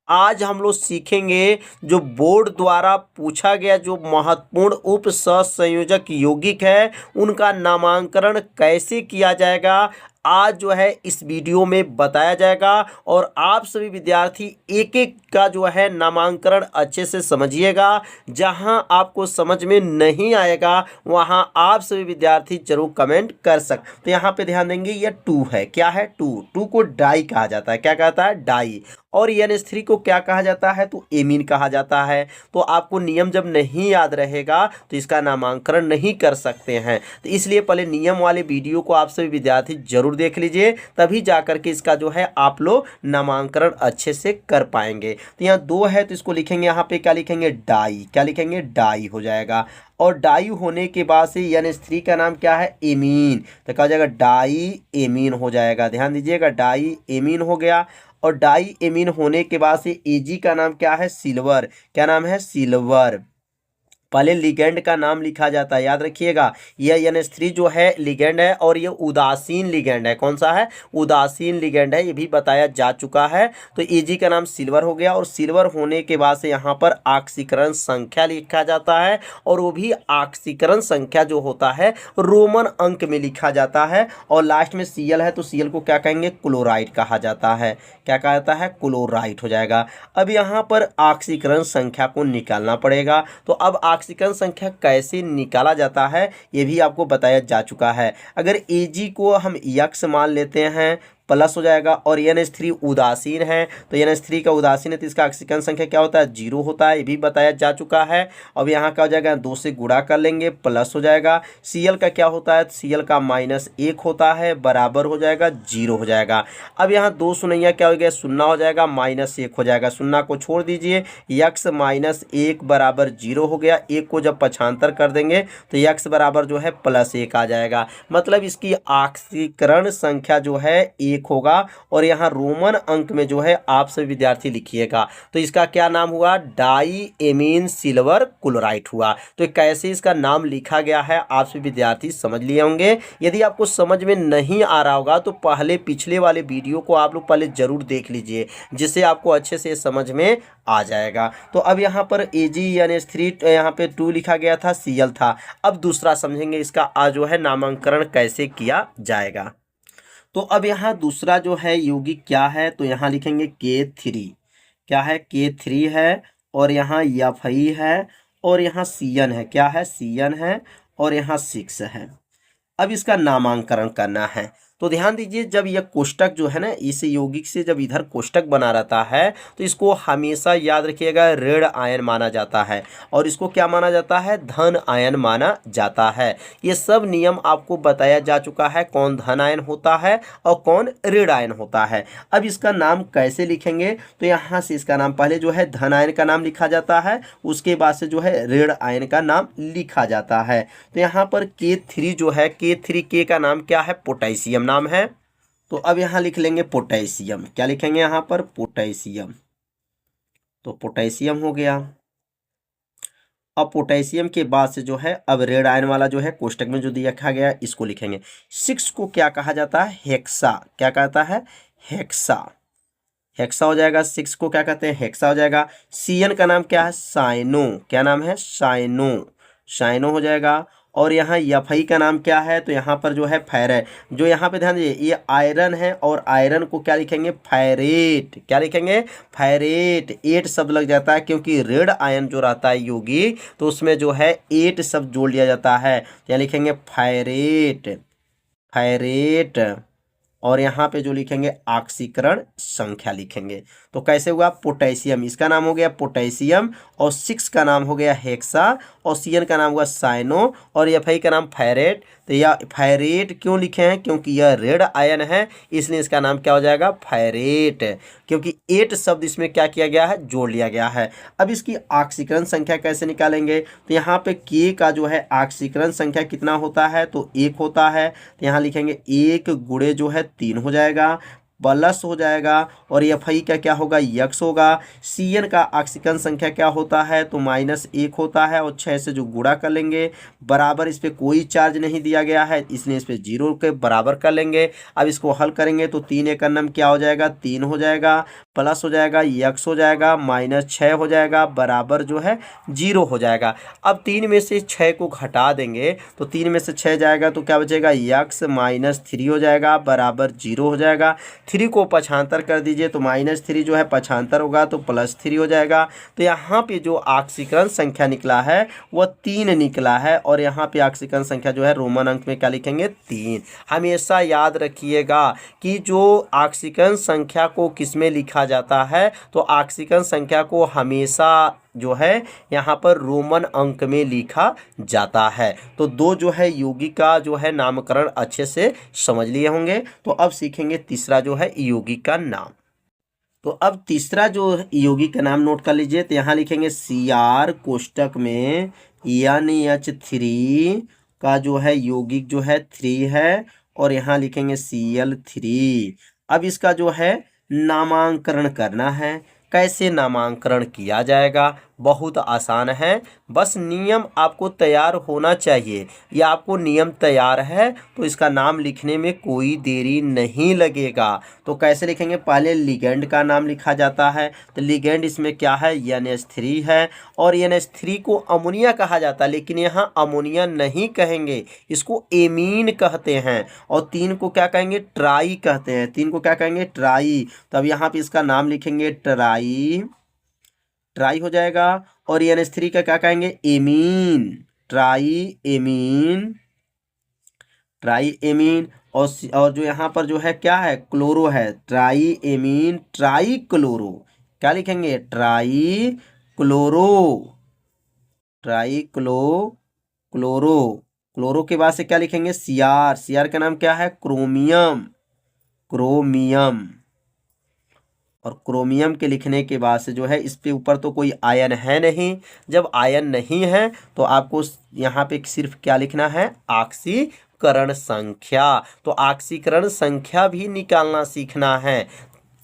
आज हम लोग सीखेंगे जो बोर्ड द्वारा पूछा गया जो महत्वपूर्ण उप सहसंयोजक यौगिक है उनका नामांकन कैसे किया जाएगा। आज जो है इस वीडियो में बताया जाएगा और आप सभी विद्यार्थी एक एक का जो है नामांकन अच्छे से समझिएगा। जहां आपको समझ में नहीं आएगा वहां आप सभी विद्यार्थी जरूर कमेंट कर सकते। तो यहाँ पे ध्यान देंगे, ये 2 है। क्या है? 2 को डाई कहा जाता है। क्या कहता है? डाई। और NH3 को क्या कहा जाता है? तो एमीन कहा जाता है। तो आपको नियम जब नहीं याद रहेगा तो इसका नामांकन नहीं कर सकते हैं। तो इसलिए पहले नियम वाले वीडियो को आप सभी विद्यार्थी जरूर देख लीजिए, तभी जाकर के इसका जो है आप लोग नामांकन अच्छे से कर पाएंगे। तो यहाँ 2 है तो इसको लिखेंगे, यहाँ पे क्या लिखेंगे? डाई। क्या लिखेंगे? डाई हो जाएगा। और डाई होने के बाद से NH3 का नाम क्या है? एमीन। तो क्या हो जाएगा? डाई एमीन हो जाएगा। ध्यान दीजिएगा, डाई एमीन हो गया। और डाई एमीन होने के बाद से Ag का नाम क्या है? सिल्वर। क्या नाम है? सिल्वर। पहले लिगेंड का नाम लिखा जाता है, याद रखिएगा। यह NH3 जो है लिगेंड है और ये उदासीन लिगेंड है। कौन सा है? उदासीन लिगेंड है, ये भी बताया जा चुका है। तो Ag का नाम सिल्वर हो गया और सिल्वर होने के बाद से यहाँ पर ऑक्सीकरण संख्या लिखा जाता है और वो भी ऑक्सीकरण संख्या जो होता है रोमन अंक में लिखा जाता है। और लास्ट में Cl है तो Cl को क्या कहेंगे? क्लोराइड कहा जाता है। क्या कहा जाता है? क्लोराइड हो जाएगा। अब यहाँ पर ऑक्सीकरण संख्या को निकालना पड़ेगा। तो अब ऑक्सीकरण संख्या कैसे निकाला जाता है ये भी आपको बताया जा चुका है। अगर Ag को हम x मान लेते हैं प्लस हो जाएगा और NH3 उदासीन है तो NH3 का उदासीन है तो इसका ऑक्सीकरण संख्या क्या होता है? 0 होता है, ये भी बताया जा चुका है। अब यहाँ क्या हो जाएगा? 2 से गुणा कर लेंगे प्लस हो जाएगा। Cl का क्या होता है? Cl का -1 होता है, बराबर हो जाएगा 0 हो जाएगा। अब यहाँ 2 शून्य क्या हो गया? 0 हो जाएगा, -1 हो जाएगा। शून्य को छोड़ दीजिए, x -1 बराबर 0 हो गया। 1 को जब पक्षांतर कर देंगे तो x बराबर जो है +1 आ जाएगा। मतलब इसकी ऑक्सीकरण संख्या जो है 1 होगा। और यहाँ रोमन अंक में जो है आप सभी विद्यार्थी लिखिएगा। तो इसका क्या नाम हुआ? डाई एमीन सिल्वर क्लोराइड हुआ। तो कैसे इसका नाम लिखा गया है आप सभी विद्यार्थी समझ लिए होंगे। यदि आपको समझ में नहीं आ रहा होगा तो पहले पिछले वाले वीडियो को आप लोग पहले जरूर देख लीजिए, जिससे आपको अच्छे से समझ में आ जाएगा। तो अब यहाँ पर AgNH3 यहाँ पे 2 लिखा गया था, Cl था। अब दूसरा समझेंगे इसका जो है नामांकन कैसे किया जाएगा। तो अब यहाँ दूसरा जो है यौगिक क्या है? तो यहाँ लिखेंगे K3। क्या है? K3 है और यहाँ Fe है और यहाँ Cn है। क्या है? Cn है और यहाँ 6 है। अब इसका नामांकन करना है। तो ध्यान दीजिए, जब यह कोष्टक जो है ना, इस यौगिक से जब इधर कोष्टक बना रहता है तो इसको हमेशा याद रखिएगा ऋण आयन माना जाता है और इसको क्या माना जाता है? धन आयन माना जाता है। ये सब नियम आपको बताया जा चुका है, कौन धन आयन होता है और कौन ऋण आयन होता है। अब इसका नाम कैसे लिखेंगे? तो यहाँ से इसका नाम पहले जो है धन आयन का नाम लिखा जाता है, उसके बाद से जो है ऋण आयन का नाम लिखा जाता है। तो यहाँ पर K3 जो है, K3 का नाम क्या है? पोटेशियम नाम है। तो अब यहाँ लिख लेंगे पोटेशियम। क्या लिखेंगे यहाँ पर? पोटेशियम। तो पोटेशियम हो गया। अब पोटेशियम के बाद से जो है अब रेड आयन वाला जो है कोष्टक में जो दिया रखा गया इसको लिखेंगे। 6 को क्या कहा जाता है? हेक्सा। क्या कहता है? हेक्सा। हेक्सा हो जाएगा। 6 को क्या कहते हैं? हेक्सा हो जाएगा। Cn का नाम क्या है? साइनो। क्या नाम है? साइनो। साइनो हो जाएगा। और यहाँ Fe का नाम क्या है? तो यहाँ पर जो है फेरे, जो यहाँ पे ध्यान दीजिए ये आयरन है और आयरन को क्या लिखेंगे? फेरेट। क्या लिखेंगे? फेरेट। 8 शब्द लग जाता है क्योंकि रेड आयन जो रहता है यौगिक तो उसमें जो है 8 शब्द जोड़ लिया जाता है। क्या लिखेंगे? फेरेट। फेरेट। और यहाँ पे जो लिखेंगे ऑक्सीकरण संख्या लिखेंगे। तो कैसे हुआ? पोटेशियम, इसका नाम हो गया पोटेशियम और 6 का नाम हो गया हेक्सा और Cn का नाम हुआ साइनो और Fe का नाम फेरेट। तो यह फेरेट क्यों लिखे हैं? क्योंकि यह रेड आयन है, इसलिए इसका नाम क्या हो जाएगा? फेरेट। क्योंकि 8 शब्द इसमें क्या किया गया है? जोड़ लिया गया है। अब इसकी ऑक्सीकरण संख्या कैसे निकालेंगे? तो यहाँ पे K का जो है ऑक्सीकरण संख्या कितना होता है? तो 1 होता है। तो यहाँ लिखेंगे 1 गुणे जो है 3 हो जाएगा प्लस हो जाएगा और Fi का क्या होगा, यक्स होगा। Cn का ऑक्सीकरण संख्या क्या होता है, तो -1 होता है और 6 से जो गुणा कर लेंगे बराबर, इस पर कोई चार्ज नहीं दिया गया है इसलिए इस पर 0 के बराबर कर लेंगे। अब इसको हल करेंगे तो 3 एक नम क्या हो जाएगा, 3 हो जाएगा, प्लस हो जाएगा, यक्स हो जाएगा, -6 हो जाएगा, बराबर जो है 0 हो जाएगा। अब 3 में से 6 को घटा देंगे तो 3 में से 6 जाएगा तो क्या बचेगा, यक्स -3 हो जाएगा, बराबर 0 हो जाएगा। 3 को पक्षांतर कर दीजिए तो -3 जो है पक्षांतर होगा तो +3 हो जाएगा। तो यहाँ पे जो ऑक्सीकरण संख्या निकला है वह 3 निकला है और यहाँ पे ऑक्सीकरण संख्या जो है रोमन अंक में क्या लिखेंगे, 3। हमेशा याद रखिएगा कि जो ऑक्सीकरण संख्या को किस में लिखा जाता है, तो ऑक्सीकरण संख्या को हमेशा जो है यहाँ पर रोमन अंक में लिखा जाता है। तो दो जो है यौगिक का जो है नामकरण अच्छे से समझ लिए होंगे। तो अब सीखेंगे तीसरा जो है यौगिक का नाम। तो अब तीसरा जो यौगिक का नाम नोट कर लीजिए। तो यहाँ लिखेंगे Cr कोष्टक में NH3 का जो है यौगिक जो है 3 है और यहाँ लिखेंगे Cl3। अब इसका जो है नामांकरण करना है। कैसे नामांकरण किया जाएगा, बहुत आसान है, बस नियम आपको तैयार होना चाहिए। या आपको नियम तैयार है तो इसका नाम लिखने में कोई देरी नहीं लगेगा। तो कैसे लिखेंगे, पहले लिगेंड का नाम लिखा जाता है। तो लिगेंड इसमें क्या है, NH3 है और NH3 को अमोनिया कहा जाता है, लेकिन यहाँ अमोनिया नहीं कहेंगे, इसको एमीन कहते हैं। और 3 को क्या कहेंगे, ट्राई कहते हैं। 3 को क्या कहेंगे, ट्राई। तब यहाँ पे इसका नाम लिखेंगे ट्राई, ट्राई हो जाएगा। और NH3 का क्या कहेंगे, amine, try amine, try amine. और जो यहाँ पर जो है क्या है, क्लोरो है, ट्राई एमीन ट्राई क्लोरो। क्या लिखेंगे, try chloro, try chloro. Chloro के बाद से क्या लिखेंगे, Cr। Cr का नाम क्या है, क्रोमियम, क्रोमियम। और क्रोमियम के लिखने के बाद से जो है इस पे ऊपर तो कोई आयन है नहीं। जब आयन नहीं है तो आपको यहाँ पे सिर्फ क्या लिखना है, ऑक्सीकरण संख्या। तो ऑक्सीकरण संख्या भी निकालना सीखना है।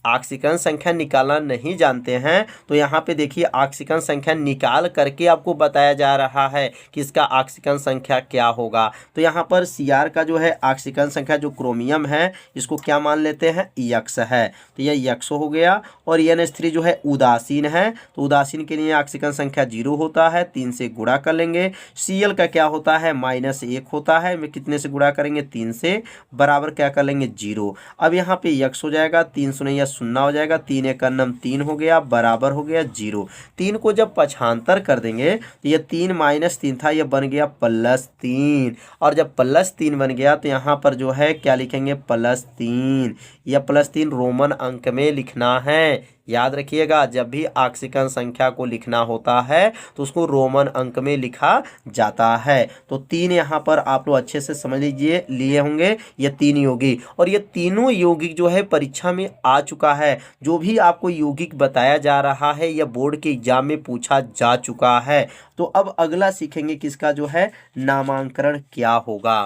ऑक्सीकरण संख्या निकालना नहीं जानते हैं तो यहाँ पे देखिए ऑक्सीकरण संख्या निकाल करके आपको बताया जा रहा है कि इसका ऑक्सीकरण संख्या क्या होगा। तो यहाँ पर Cr का जो है ऑक्सीकरण संख्या जो क्रोमियम है इसको क्या मान लेते हैं, यक्स है। तो यह यक्स हो गया। और NH3 जो है उदासीन है, तो उदासीन के लिए ऑक्सीकरण संख्या 0 होता है, 3 से गुणा कर लेंगे। Cl का क्या होता है, -1 होता है, में कितने से गुणा करेंगे, 3 से, बराबर क्या कर लेंगे, 0। अब यहाँ पे यक्स हो जाएगा, 3 शून्य 0 हो जाएगा, 3 एक नम 3 हो गया, बराबर हो गया 0। 3 को जब पक्षांतर कर देंगे तो ये 3 -3 था, ये बन गया +3। और जब +3 बन गया तो यहाँ पर जो है क्या लिखेंगे, +3। यह +3 रोमन अंक में लिखना है। याद रखिएगा, जब भी ऑक्सीकरण संख्या को लिखना होता है तो उसको रोमन अंक में लिखा जाता है। तो 3 यहाँ पर आप लोग अच्छे से समझ लीजिए, लिए होंगे ये 3 यौगिक। और ये तीनों यौगिक जो है परीक्षा में आ चुका है। जो भी आपको यौगिक बताया जा रहा है यह बोर्ड के एग्जाम में पूछा जा चुका है। तो अब अगला सीखेंगे किसका जो है नामांकरण क्या होगा।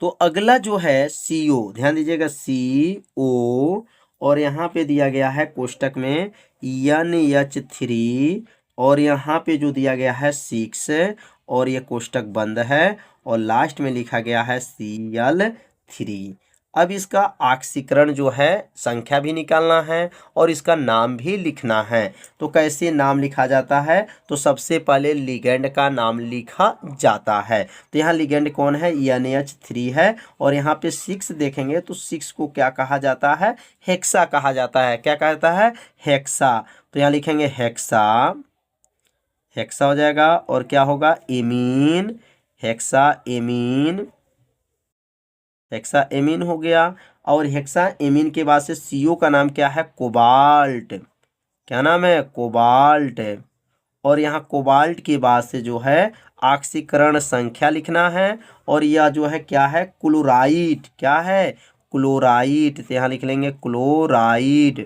तो अगला जो है CO, ध्यान दीजिएगा, CO और यहाँ पे दिया गया है कोष्टक में NH3 और यहाँ पे जो दिया गया है 6 और ये कोष्टक बंद है और लास्ट में लिखा गया है Cl3। अब इसका ऑक्सीकरण जो है संख्या भी निकालना है और इसका नाम भी लिखना है। तो कैसे नाम लिखा जाता है, तो सबसे पहले लिगेंड का नाम लिखा जाता है। तो यहाँ लिगेंड कौन है, NH3 है। और यहाँ पे 6 देखेंगे तो 6 को क्या कहा जाता है, हेक्सा कहा जाता है। क्या कहता है, हेक्सा। तो यहाँ लिखेंगे हेक्सा, हेक्सा हो जाएगा। और क्या होगा, amine, hexa amine, hexa amine हो गया। और हेक्सा एमीन के बाद से CO का नाम क्या है, कोबाल्ट। क्या नाम है, कोबाल्ट। और यहाँ कोबाल्ट के बाद से जो है ऑक्सीकरण संख्या लिखना है। और यह जो है क्या है, क्लोराइड। क्या है, क्लोराइड। तो यहाँ लिख लेंगे क्लोराइड,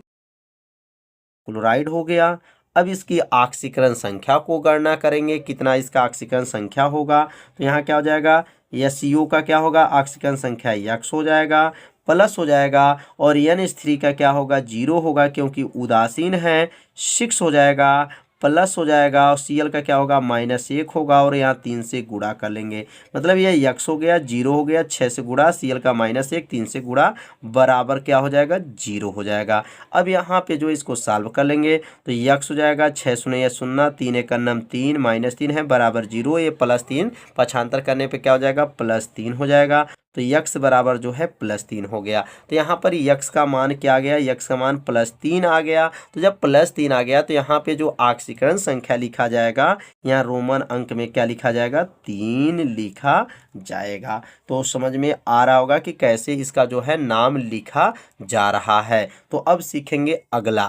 क्लोराइड हो गया। अब इसकी ऑक्सीकरण संख्या को गणना करेंगे, कितना इसका ऑक्सीकरण संख्या होगा। तो यहाँ क्या हो जाएगा, या CO का क्या होगा, ऑक्सीकरण संख्या यक्स हो जाएगा, प्लस हो जाएगा, और NH3 का क्या होगा, 0 होगा क्योंकि उदासीन है। 6 हो जाएगा, प्लस हो जाएगा, और Cl का क्या होगा, -1 होगा, और यहाँ 3 से गुणा कर लेंगे। मतलब ये x हो गया, 0 हो गया, 6 से गुणा, Cl का -1, 3 से गुणा, बराबर क्या हो जाएगा, 0 हो जाएगा। अब यहाँ पे जो इसको सॉल्व कर लेंगे तो x हो जाएगा 6 शून्य 0, 3 एक नम 3, -3 है बराबर 0, ये +3 पक्षांतर करने पे क्या हो जाएगा, +3 हो जाएगा। तो x बराबर जो है +3 हो गया। तो यहाँ पर x का मान क्या आ गया, x का मान +3 आ गया। तो जब +3 आ गया तो यहाँ पे जो ऑक्सीकरण संख्या लिखा जाएगा, यहाँ रोमन अंक में क्या लिखा जाएगा, 3 लिखा जाएगा। तो समझ में आ रहा होगा कि कैसे इसका जो है नाम लिखा जा रहा है। तो अब सीखेंगे अगला।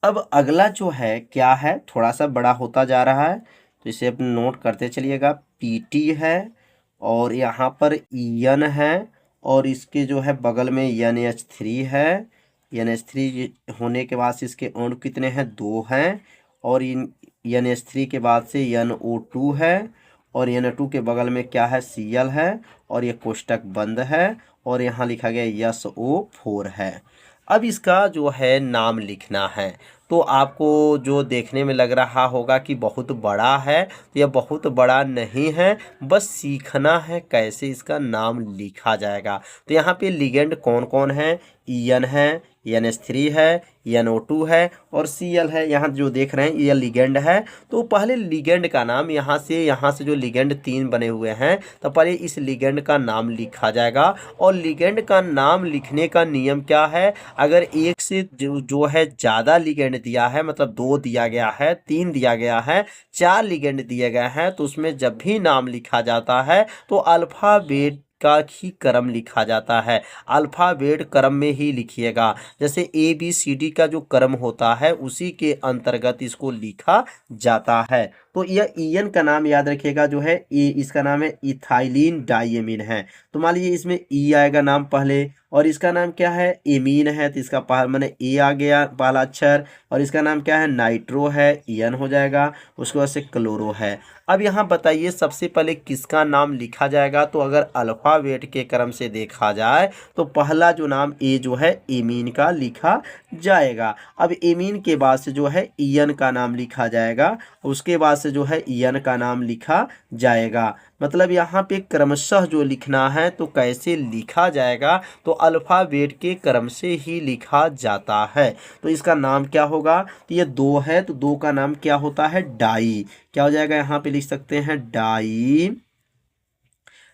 अब अगला जो है क्या है, थोड़ा सा बड़ा होता जा रहा है, तो इसे अपने नोट करते चलिएगा। PT है, और यहाँ पर EN है, और इसके जो है बगल में NH3 है। NH3 होने के बाद से इसके अणु कितने हैं, 2 हैं, और इन NH3 के बाद से NO2 है, और NO2 के बगल में क्या है, Cl है, और ये कोष्टक बंद है, और यहाँ लिखा गया SO4 है। अब इसका जो है नाम लिखना है, तो आपको जो देखने में लग रहा होगा कि बहुत बड़ा है, तो यह बहुत बड़ा नहीं है, बस सीखना है कैसे इसका नाम लिखा जाएगा। तो यहाँ पे लिगेंड कौन कौन है, EN है, NH3 है, NO2 है, और Cl है। यहाँ जो देख रहे हैं ये लिगेंड है। तो पहले लिगेंड का नाम यहाँ से जो लिगेंड 3 बने हुए हैं, तो पहले इस लिगेंड का नाम लिखा जाएगा। और लिगेंड का नाम लिखने का नियम क्या है, अगर एक से जो है ज़्यादा लिगेंड दिया है, मतलब 2 दिया गया है, 3 दिया गया है, 4 लिगेंड दिए गए हैं, तो उसमें जब भी नाम लिखा जाता है तो अल्फ़ाबेट का ही क्रम लिखा जाता है, अल्फ़ाबेट क्रम में ही लिखिएगा। जैसे ABCD का जो क्रम होता है उसी के अंतर्गत इसको लिखा जाता है। तो यह EN का नाम याद रखिएगा, जो है इसका नाम है इथाइलिन डाइएमीन है। तो मान लीजिए इसमें E आएगा नाम पहले, और इसका नाम क्या है, एमीन है, तो इसका मैंने A आ गया पहला अक्षर, और इसका नाम क्या है, नाइट्रो है, EN हो जाएगा। उसके बाद से क्लोरो है। अब यहाँ बताइए सबसे पहले किसका नाम लिखा जाएगा, तो अगर अल्फ़ाबेट के क्रम से देखा जाए तो पहला जो नाम A जो है एमीन का लिखा जाएगा। अब एमीन के बाद से जो है EN का नाम लिखा जाएगा, उसके बाद से जो है EN का नाम लिखा जाएगा। मतलब यहाँ पे क्रमशः जो लिखना है तो कैसे लिखा जाएगा, तो अल्फ़ाबेट के क्रम से ही लिखा जाता है। तो इसका नाम क्या होगा, तो ये 2 है, तो 2 का नाम क्या होता है, डाई। क्या हो जाएगा, यहाँ पे लिख सकते हैं डाई।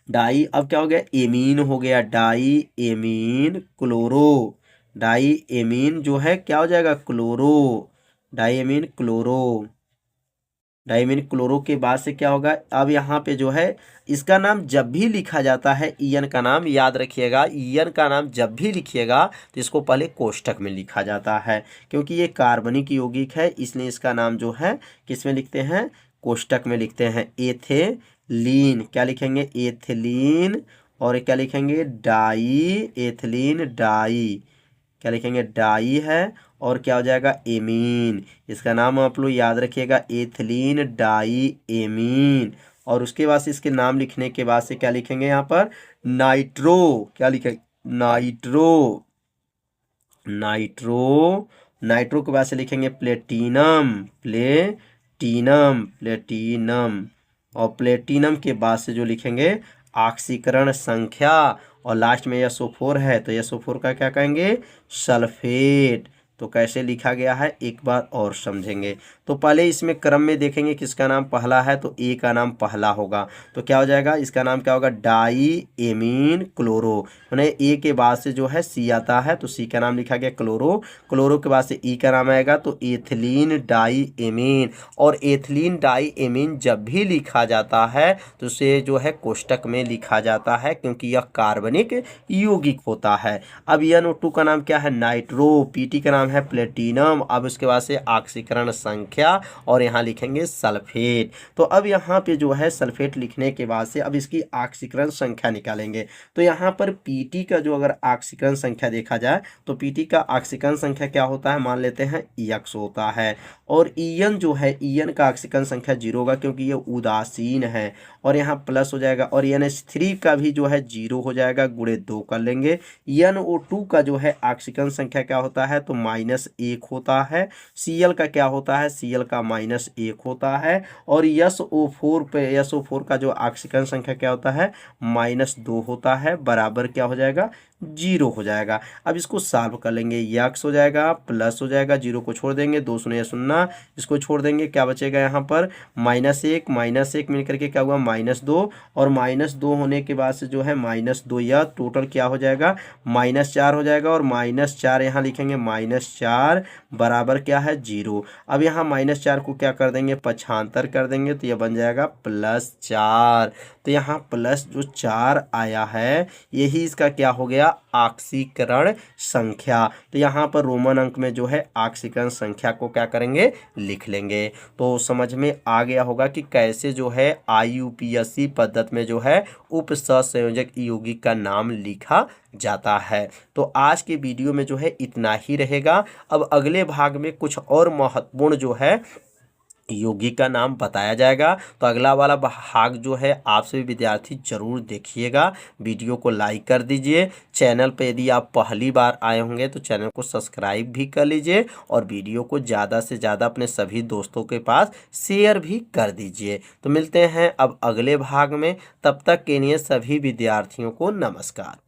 डाई अब क्या हो गया, एमीन हो गया, di amine chloro. Di amine जो है क्या हो जाएगा, chloro. Di amine chloro. Diamine chloro के बाद से क्या होगा, अब यहाँ पे जो है इसका नाम जब भी लिखा जाता है, EN का नाम याद रखिएगा, EN का नाम जब भी लिखिएगा तो इसको पहले कोष्टक में लिखा जाता है, क्योंकि ये कार्बनिक यौगिक है, इसलिए इसका नाम जो है किस में लिखते हैं, कोष्टक में लिखते हैं। एथेलीन क्या लिखेंगे, एथिलीन, और क्या लिखेंगे, डाई, एथिलीन डाई, क्या लिखेंगे, डाई है, और क्या हो जाएगा, एमीन। इसका नाम आप लोग याद रखिएगा, एथिलीन डाई एमीन। और उसके बाद से इसके नाम लिखने के बाद से क्या लिखेंगे, यहाँ पर नाइट्रो, क्या लिखेंगे, नाइट्रो। नाइट्रो, नाइट्रो के बाद से लिखेंगे प्लेटिनम, प्लेटिनम, प्लेटिनम। और प्लेटिनम के बाद से जो लिखेंगे ऑक्सीकरण संख्या, और लास्ट में SO4 है, तो SO4 का क्या कहेंगे, सल्फेट। तो कैसे लिखा गया है एक बार और समझेंगे। तो पहले इसमें क्रम में देखेंगे किसका नाम पहला है, तो A का नाम पहला होगा, तो क्या हो जाएगा, इसका नाम क्या होगा, डाई एमीन क्लोरो। मैंने A के बाद से जो है C आता है, तो C का नाम लिखा गया क्लोरो। क्लोरो के बाद से E का नाम आएगा, तो एथिलीन डाई एमीन। और एथिलीन डाई एमीन जब भी लिखा जाता है तो उसे जो है कोष्टक में लिखा जाता है, क्योंकि यह कार्बनिक यौगिक होता है। अब NO2 का नाम क्या है, नाइट्रो। PT का नाम नाम है प्लेटिनम। अब उसके बाद से ऑक्सीकरण संख्या और यहाँ लिखेंगे सल्फेट। तो अब यहाँ पे जो है सल्फेट लिखने के बाद से अब इसकी ऑक्सीकरण संख्या निकालेंगे। तो यहाँ पर पीटी का जो अगर ऑक्सीकरण संख्या देखा जाए तो पीटी का ऑक्सीकरण संख्या क्या होता है, मान लेते हैं एक्स होता है। और ईएन जो है, ईएन का ऑक्सीकरण संख्या 0 होगा क्योंकि ये उदासीन है, और यहाँ प्लस हो जाएगा। और NH3 का भी जो है 0 हो जाएगा, गुणे 2 कर लेंगे। NO2 का जो है ऑक्सीकरण संख्या क्या होता है, तो -1 होता है। Cl का क्या होता है, Cl का -1 होता है। और SO4 का जो ऑक्सीकरण संख्या क्या होता है, -2 होता है, बराबर क्या हो जाएगा, 0 हो जाएगा। अब इसको सॉल्व कर लेंगे, x हो जाएगा प्लस हो जाएगा, 0 को छोड़ देंगे, 2 शून्य 0, इसको छोड़ देंगे, क्या बचेगा यहाँ पर -1 मिलकर के क्या हुआ, -2, और -2 होने के बाद से जो है -2, यह टोटल क्या हो जाएगा, -4 हो जाएगा। और -4 यहाँ लिखेंगे, -4 बराबर क्या है, 0। अब यहाँ -4 को क्या कर देंगे, पक्षांतर कर देंगे, तो यह बन जाएगा +4। तो यहाँ प्लस जो 4 आया है यही इसका क्या हो गया, ऑक्सीकरण संख्या। तो यहाँ पर रोमन अंक में जो है ऑक्सीकरण संख्या को क्या करेंगे, लिख लेंगे। तो समझ में आ गया होगा कि कैसे जो है IUPAC पद्धति में जो है उप सहसंयोजक यौगिक का नाम लिखा जाता है। तो आज के वीडियो में जो है इतना ही रहेगा। अब अगले भाग में कुछ और महत्वपूर्ण जो है यौगिक का नाम बताया जाएगा। तो अगला वाला भाग जो है आप सभी विद्यार्थी जरूर देखिएगा। वीडियो को लाइक कर दीजिए। चैनल पे यदि आप पहली बार आए होंगे तो चैनल को सब्सक्राइब भी कर लीजिए, और वीडियो को ज़्यादा से ज़्यादा अपने सभी दोस्तों के पास शेयर भी कर दीजिए। तो मिलते हैं अब अगले भाग में, तब तक के लिए सभी विद्यार्थियों को नमस्कार।